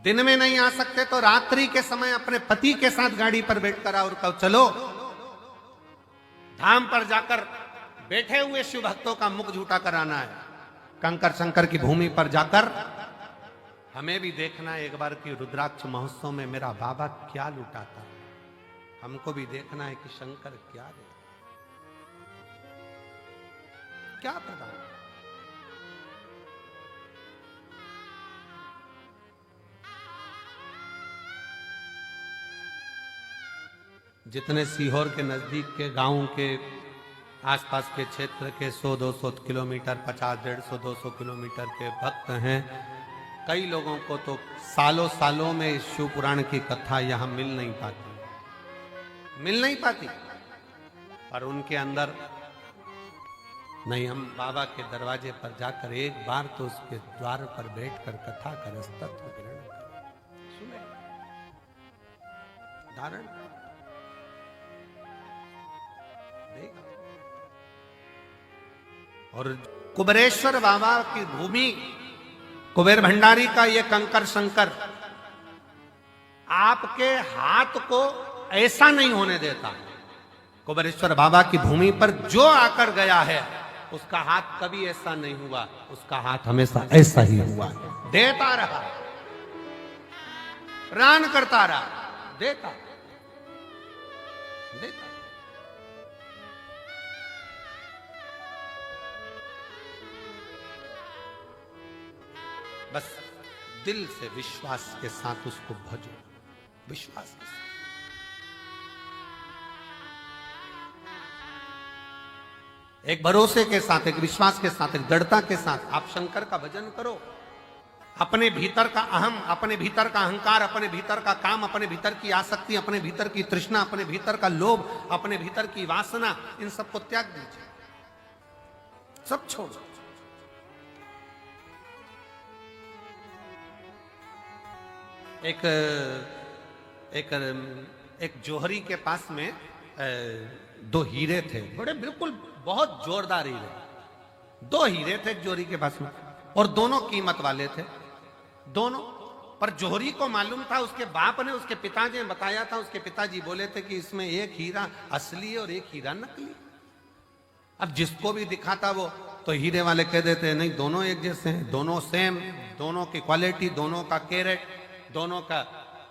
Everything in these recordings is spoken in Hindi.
दिन में नहीं आ सकते तो रात्रि के समय अपने पति के साथ गाड़ी पर बैठकर आओ और कहो चलो धाम पर जाकर बैठे हुए शिव भक्तों का मुख झूठा कराना है। कंकर शंकर की भूमि पर जाकर हमें भी देखना है एक बार कि रुद्राक्ष महोत्सव में मेरा बाबा क्या लुटाता है। हमको भी देखना है कि शंकर क्या दे, क्या प्रदान। जितने सीहोर के नजदीक के गांव के आसपास के क्षेत्र के 100-200 किलोमीटर 50-150 200 किलोमीटर के भक्त हैं, कई लोगों को तो सालों सालों में इस शिव पुराण की कथा यहाँ मिल नहीं पाती, पर उनके अंदर नहीं। हम बाबा के दरवाजे पर जाकर एक बार तो उसके द्वार पर बैठकर कथा का रसतत्व ग्रहण करें, सुने, धारण देगा। और कुबेरेश्वर बाबा की भूमि, कुबेर भंडारी का ये कंकर शंकर आपके हाथ को ऐसा नहीं होने देता। कुबेरेश्वर बाबा की भूमि पर जो आकर गया है उसका हाथ कभी ऐसा नहीं हुआ, उसका हाथ हमेशा ऐसा ही हुआ, देता रहा, प्राण करता रहा, देता देता। बस दिल से विश्वास के साथ उसको भजो, विश्वास के साथ। एक भरोसे के साथ, एक विश्वास के साथ, एक दृढ़ता के साथ आप शंकर का भजन करो। अपने भीतर का अहम, अपने भीतर का अहंकार, अपने भीतर का काम, अपने भीतर की आसक्ति, अपने भीतर की तृष्णा, अपने भीतर का लोभ, अपने भीतर की वासना, इन सबको त्याग दीजिए, सब छोड़। एक जौहरी के पास में दो हीरे थे, बड़े बिल्कुल बहुत जोरदार हीरे। दो हीरे थे जौहरी के पास में और दोनों कीमत वाले थे, दोनों। पर जौहरी को मालूम था, उसके बाप ने, उसके पिताजी ने बताया था, उसके पिताजी बोले थे कि इसमें एक हीरा असली और एक हीरा नकली। अब जिसको भी दिखा था वो तो हीरे वाले कह देते हैं नहीं दोनों एक जैसे हैं, दोनों सेम, दोनों की क्वालिटी, दोनों का कैरेट, दोनों का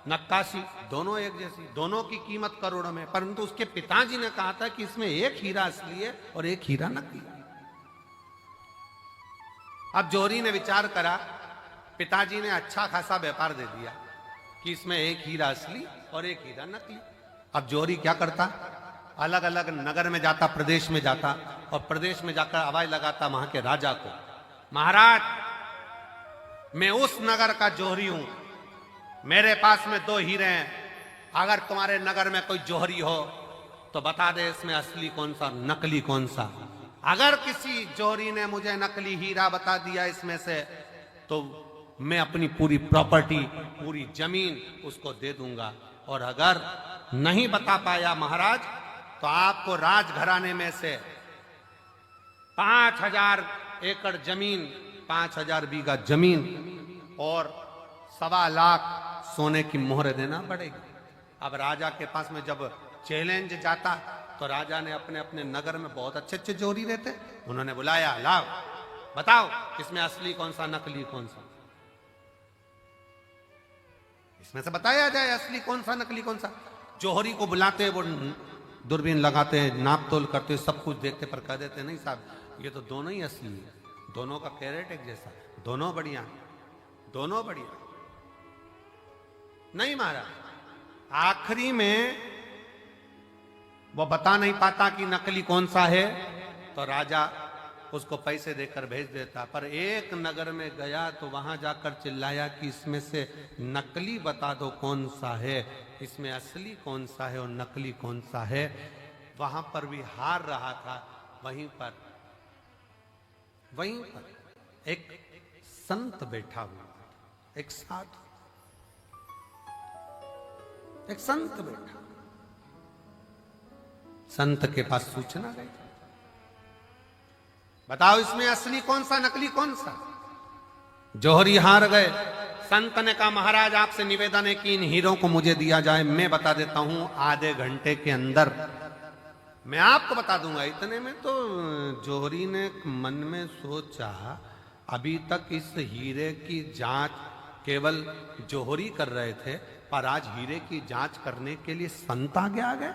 नक्काशी, दोनों एक जैसी, दोनों की कीमत करोड़ों में। परंतु उसके पिताजी ने कहा था कि इसमें एक हीरा असली है और एक हीरा नकली। अब जौहरी ने विचार करा, पिताजी ने अच्छा खासा व्यापार दे दिया कि इसमें एक हीरा असली और एक हीरा नकली। अब जौहरी क्या करता, अलग अलग नगर में जाता, प्रदेश में जाता और प्रदेश में जाकर आवाज लगाता वहां के राजा को, महाराज मैं उस नगर का जौहरी हूं, मेरे पास में दो हीरे हैं, अगर तुम्हारे नगर में कोई जौहरी हो तो बता दे इसमें असली कौन सा नकली कौन सा। अगर किसी जौहरी ने मुझे नकली हीरा बता दिया इसमें से तो मैं अपनी पूरी प्रॉपर्टी, पूरी जमीन उसको दे दूंगा, और अगर नहीं बता पाया महाराज तो आपको राजघराने में से 5000 एकड़ जमीन, 5000 बीघा जमीन और 1.25 लाख सोने की मोहर देना पड़ेगी। अब राजा के पास में जब चैलेंज जाता तो राजा ने अपने अपने नगर में बहुत अच्छे अच्छे जौहरी रहते, उन्होंने बुलाया, लाओ बताओ इसमें असली कौन सा नकली कौन सा, इसमें से बताया जाए असली कौन सा नकली कौन सा। जौहरी को बुलाते, वो दूरबीन लगाते, नाप तोल करते, सब कुछ देखते, पर कह देते नहीं साहब ये तो दोनों ही असली है, दोनों का कैरेट एक जैसा, दोनों बढ़िया, दोनों बढ़िया। नहीं महाराज, आखिरी में वो बता नहीं पाता कि नकली कौन सा है तो राजा उसको पैसे देकर भेज देता। पर एक नगर में गया तो वहां जाकर चिल्लाया कि इसमें से नकली बता दो कौन सा है, इसमें असली कौन सा है और नकली कौन सा है। वहां पर भी हार रहा था। वहीं पर एक संत बैठा हुआ, एक साधु, एक संत बैठा। संत के पास सूचना गई, बताओ इसमें असली कौन सा नकली कौन सा। जौहरी हार गए, संत ने कहा महाराज आपसे निवेदन है कि इन हीरों को मुझे दिया जाए, मैं बता देता हूं आधे घंटे के अंदर मैं आपको बता दूंगा। इतने में तो जौहरी ने मन में सोचा अभी तक इस हीरे की जांच केवल जौहरी कर रहे थे, पर आज हीरे की जांच करने के लिए संत आगे आ गए।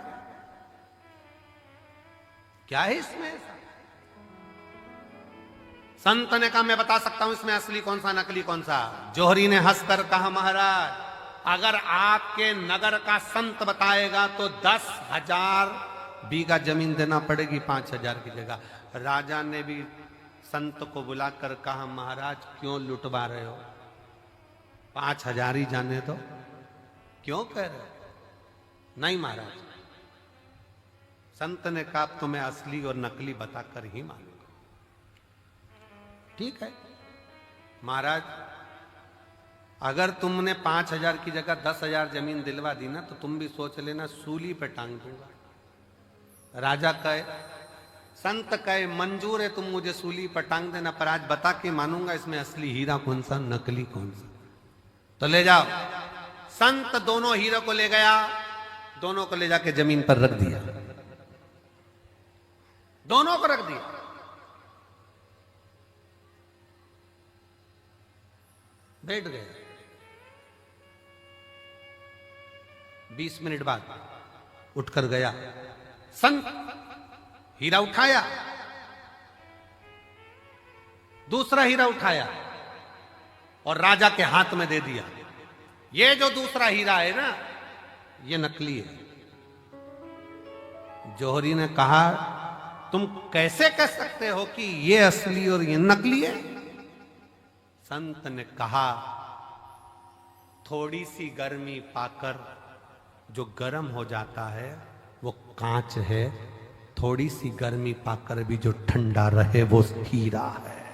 क्या है इसमें? संत ने कहा मैं बता सकता हूं इसमें असली कौन सा नकली कौन सा। जौहरी ने हंसकर कहा महाराज अगर आपके नगर का संत बताएगा तो 10,000 बीघा जमीन देना पड़ेगी 5,000 की जगह। राजा ने भी संत को बुलाकर कहा महाराज क्यों लुटवा रहे हो, 5,000 ही जाने दो। क्यों कह रहे हो? नहीं महाराज। संत ने कहा तो मैं असली और नकली बताकर ही मानूंगा। ठीक है महाराज, अगर तुमने 5,000 की जगह 10,000 जमीन दिलवा दी ना तो तुम भी सोच लेना सूली पे टांग दूंगा। राजा कहे, संत कहे मंजूर है तुम मुझे सूली पर टांग देना, पर आज बता के मानूंगा इसमें असली हीरा कौन सा नकली कौन सा। तो ले जाओ। संत दोनों हीरो को ले गया, दोनों को ले जाके जमीन पर रख दिया, दोनों को रख दिया। बैठ गए। 20 मिनट बाद उठकर गया संत, हीरा उठाया, दूसरा हीरा उठाया और राजा के हाथ में दे दिया। ये जो दूसरा हीरा है ना ये नकली है। जौहरी ने कहा तुम कैसे कह सकते हो कि ये असली और ये नकली है? संत ने कहा थोड़ी सी गर्मी पाकर जो गर्म हो जाता है वो कांच है, थोड़ी सी गर्मी पाकर भी जो ठंडा रहे वो हीरा है।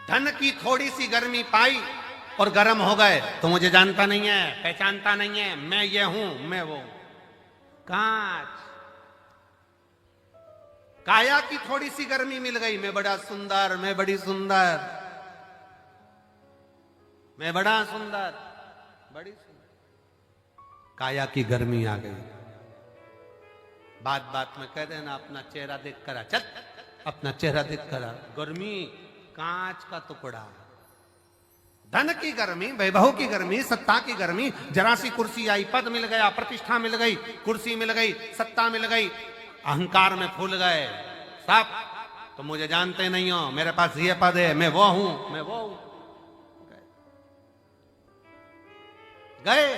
धन की थोड़ी सी गर्मी पाई और गर्म हो गए तो मुझे जानता नहीं है, पहचानता नहीं है, मैं ये हूं मैं वो। कांच, काया की थोड़ी सी गर्मी मिल गई, मैं बड़ा सुंदर, मैं बड़ी सुंदर, मैं बड़ा सुंदर, बड़ी सुंदर। काया की गर्मी आ गई। बात बात में कह देना अपना चेहरा देख कर आ, चल अपना चेहरा देख कर आ। गर्मी कांच का टुकड़ा। धन की गर्मी, वैभव की गर्मी, सत्ता की गर्मी, जरा सी कुर्सी आई, पद मिल गया, प्रतिष्ठा मिल गई, कुर्सी मिल गई, सत्ता मिल गई, अहंकार में फूल गए सब। तो मुझे जानते नहीं हो, मेरे पास ये पद है, मैं वो हूं, मैं वो हूं। गए,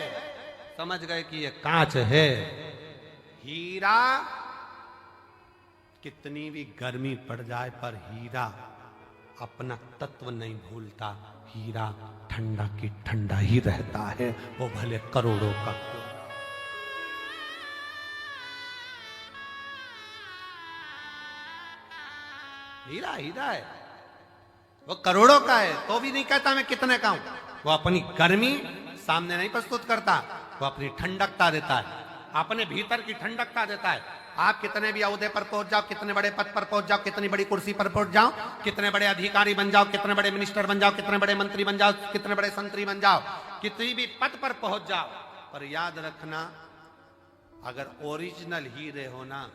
समझ गए कि ये कांच है। हीरा कितनी भी गर्मी पड़ जाए पर हीरा अपना तत्व नहीं भूलता। हीरा ठंडा की ठंडा ही रहता है, वो भले करोड़ों का क्यों। हीरा हीरा है, वो करोड़ों का है तो भी नहीं कहता मैं कितने का हूं। वो अपनी गर्मी सामने नहीं प्रस्तुत करता, वो अपनी ठंडकता देता है, अपने भीतर की ठंडकता देता है। आप कितने भी औहदे पर पहुंच जाओ, कितने बड़े पद पर पहुंच जाओ, कितनी बड़ी कुर्सी पर पहुंच जाओ, कितने बड़े अधिकारी बन जाओ, कितने बड़े मिनिस्टर बन जाओ, कितने बड़े मंत्री बन जाओ, कितने बड़े संतरी बन जाओ, कितनी भी पद पर पहुंच जाओ, पर याद रखना अगर ओरिजिनल हीरे होना,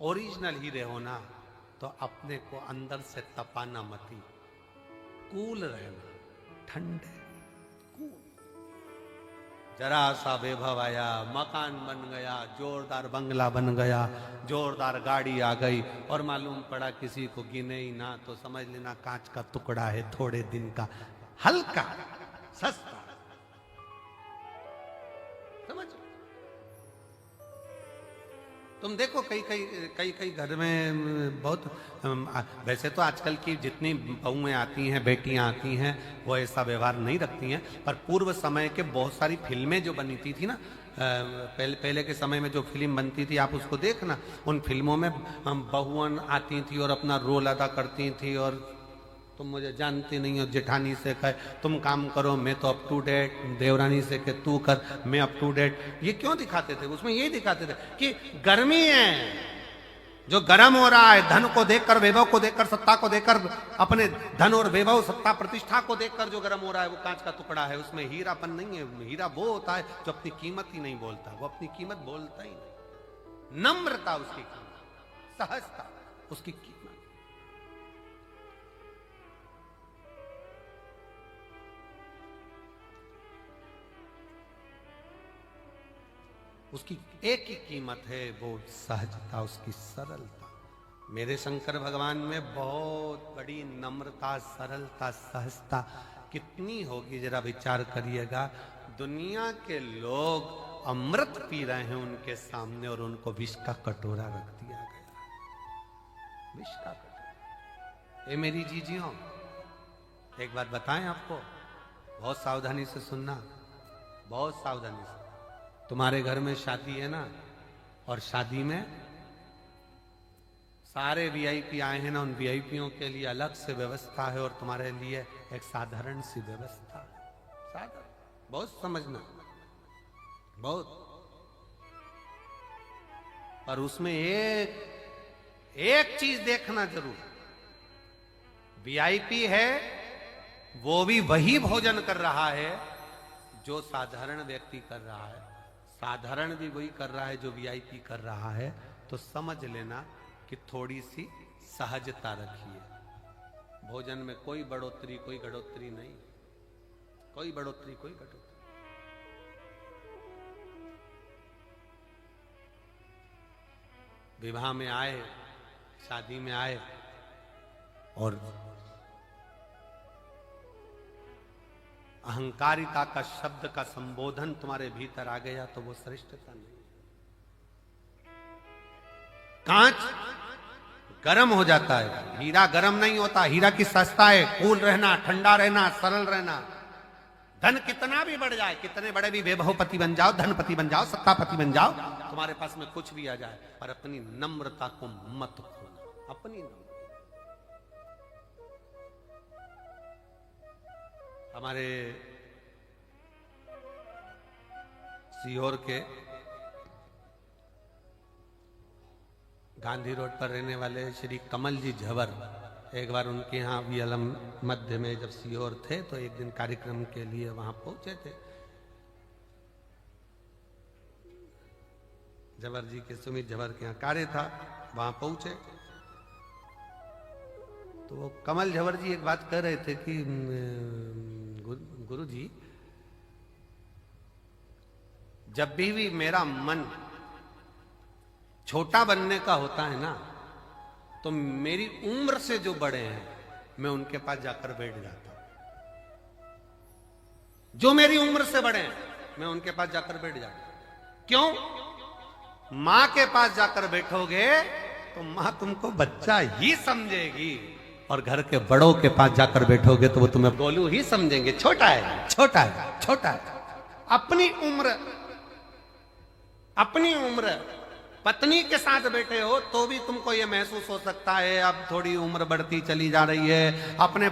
ओरिजिनल हीरे होना तो अपने को अंदर से तपाना मती, कूल रहना, ठंडे कूल। जरा सा वैभव आया, मकान बन गया, जोरदार बंगला बन गया, जोरदार गाड़ी आ गई और मालूम पड़ा किसी को गिने ही ना तो समझ लेना कांच का टुकड़ा है, थोड़े दिन का, हल्का सस्ता। समझ तुम देखो कई घर में बहुत, वैसे तो आजकल की जितनी बहुएं आती हैं, बेटियां आती हैं, वो ऐसा व्यवहार नहीं रखती हैं, पर पूर्व समय के बहुत सारी फिल्में जो बनी थी ना, पहले के समय में जो फिल्म बनती थी आप उसको देखना, उन फिल्मों में बहुआं आती थी और अपना रोल अदा करती थी और तुम मुझे जानती नहीं हो, जेठानी से कहे तुम काम करो मैं तो अप टू डेट, देवरानी से कहे तू कर मैं अप टू डेट। ये क्यों दिखाते थे? उसमें ये दिखाते थे कि गर्मी है, जो गर्म हो रहा है धन को देखकर, वैभव को देखकर, सत्ता को देखकर, अपने धन और वैभव, सत्ता, प्रतिष्ठा को देखकर जो गर्म हो रहा है वो कांच का टुकड़ा है, उसमें हीरापन नहीं है। हीरा वो होता है जो अपनी कीमत ही नहीं बोलता, वो अपनी कीमत बोलता ही नहीं। नम्रता उसकी कीमत, सहजता उसकी कीमत। उसकी एक ही कीमत है, वो सहजता, उसकी सरलता। मेरे शंकर भगवान में बहुत बड़ी नम्रता, सरलता, सहजता कितनी होगी जरा विचार करिएगा। दुनिया के लोग अमृत पी रहे हैं उनके सामने और उनको विष का कटोरा रख दिया गया, विष का कटोरा। ये मेरी जीजियों, एक बात बताएं आपको, बहुत सावधानी से सुनना, बहुत सावधानी से। तुम्हारे घर में शादी है ना, और शादी में सारे वीआईपी आए हैं ना, उन वीआईपीओं के लिए अलग से व्यवस्था है और तुम्हारे लिए एक साधारण सी व्यवस्था है। साधारण, बहुत समझना, बहुत। पर उसमें एक चीज देखना जरूर, वीआईपी है वो भी वही भोजन कर रहा है जो साधारण व्यक्ति कर रहा है, साधारण भी वही कर रहा है जो वीआईपी कर रहा है। तो समझ लेना कि थोड़ी सी सहजता रखिए। भोजन में कोई बढ़ोतरी, कोई घटोतरी नहीं, कोई बढ़ोतरी, कोई घटोतरी। विवाह में आए, शादी में आए और अहंकारिता का शब्द का संबोधन तुम्हारे भीतर आ गया तो वो श्रेष्ठता नहीं। कांच गर्म हो जाता है, हीरा गर्म नहीं होता। हीरा की सस्ता है, कूल रहना, ठंडा रहना, सरल रहना। धन कितना भी बढ़ जाए, कितने बड़े भी वैभवपति बन जाओ, धनपति बन जाओ, सत्तापति बन जाओ, तुम्हारे पास में कुछ भी आ जाए, पर अपनी नम्रता को मत खोना, अपनी नम्रता। हमारे सीहोर के गांधी रोड पर रहने वाले श्री कमल जी झवर, एक बार उनके यहाँ भी अलम मध्य में जब सीहोर थे तो एक दिन कार्यक्रम के लिए वहां पहुंचे थे। झवर जी के, सुमित झवर के यहाँ कार्य था, वहां पहुंचे तो वो कमल झवर जी एक बात कह रहे थे कि गुरु जी, जब भी मेरा मन छोटा बनने का होता है ना, तो मेरी उम्र से जो बड़े हैं मैं उनके पास जाकर बैठ जाता हूं। जो मेरी उम्र से बड़े हैं मैं उनके पास जाकर बैठ जाता हूं। क्यों? मां के पास जाकर बैठोगे तो मां तुमको बच्चा ही समझेगी, और घर के बड़ों के पास जाकर बैठोगे तो वो तुम्हें गोलू ही समझेंगे, छोटा है, छोटा है, छोटा है। अपनी उम्र पत्नी के साथ बैठे हो तो भी तुमको ये महसूस हो सकता है अब थोड़ी उम्र बढ़ती चली जा रही है। अपने